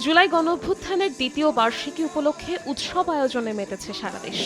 জুলাই গণঅভ্যুত্থানের দ্বিতীয় বার্ষিকী উপলক্ষে উৎসব আয়োজনে মেতেছে সারা দেশ।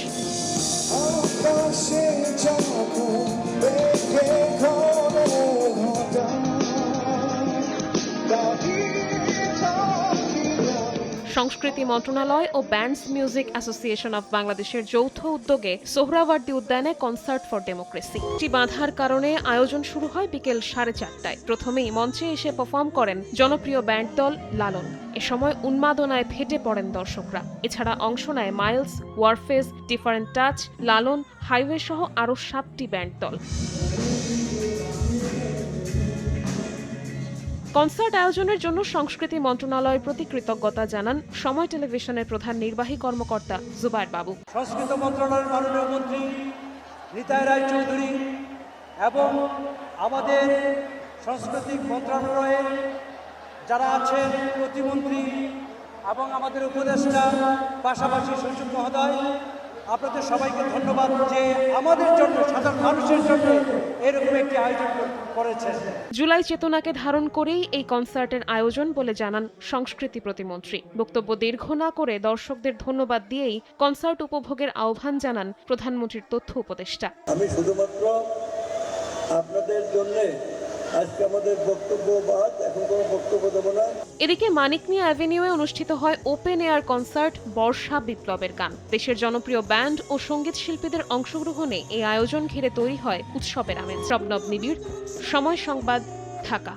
সংস্কৃতি মন্ত্রণালয় ও ব্যান্ডস মিউজিক অ্যাসোসিয়েশন অব বাংলাদেশের যৌথ উদ্যোগে সোহরাওয়ার্দী উদ্যানে কনসার্ট ফর ডেমোক্রেসি বাধার কারণে আয়োজন শুরু হয় বিকেল 4:30টায়। প্রথমেই মঞ্চে এসে পারফর্ম করেন জনপ্রিয় ব্যান্ড দল লালন। এ সময় উন্মাদনায় ফেটে পড়েন দর্শকরা। এছাড়া অংশ নেয় মাইলস, ওয়ারফেজ, ডিফারেন্ট টাচ, লালন, হাইওয়ে সহ আরও 7টি ব্যান্ড দল। কনসার্ট আয়োজনের জন্য সংস্কৃতি মন্ত্রণালয়ের প্রতি কৃতজ্ঞতা জানান সময় টেলিভিশনের প্রধান নির্বাহী কর্মকর্তা জুবায়ের বাবু। সংস্কৃতি মন্ত্রণালয়ের মাননীয় মন্ত্রী নিতাই রায় চৌধুরী এবং আমাদের সাংস্কৃতিক মন্ত্রণালয়ের যারা আছেন প্রতিমন্ত্রী এবং আমাদের উপদেষ্টা, পাশাপাশি সচিব মহোদয়, আপনাদের সবাইকে ধন্যবাদ যে আমাদের জন্য, সাধারণ মানুষের জন্য এরকম একটি আয়োজন করেছেন। জুলাই চেতনাকে ধারণ করেই এই কনসার্টের আয়োজন বলে জানান সংস্কৃতি প্রতিমন্ত্রী। বক্তব্য দীর্ঘ না করে দর্শকদের ধন্যবাদ দিয়েই কনসার্ট উপভোগের আহ্বান জানান প্রধানমন্ত্রীর তথ্য উপদেষ্টা। আমি শুধুমাত্র আপনাদের জন্য আজকে আমাদের বক্তব্য এখন কোনো বক্তব্য দেব না। এদিকে মানিক মিয়া অ্যাভিনিউয়ে অনুষ্ঠিত হয় ওপেন এয়ার কনসার্ট বর্ষা বিপ্লবের গান। দেশের জনপ্রিয় ব্যান্ড ও সঙ্গীত শিল্পীদের অংশগ্রহণে এই আয়োজন ঘিরে তৈরি হয় উৎসবের আমেজ। শবনব নিবিড়, সময় সংবাদ, ঢাকা।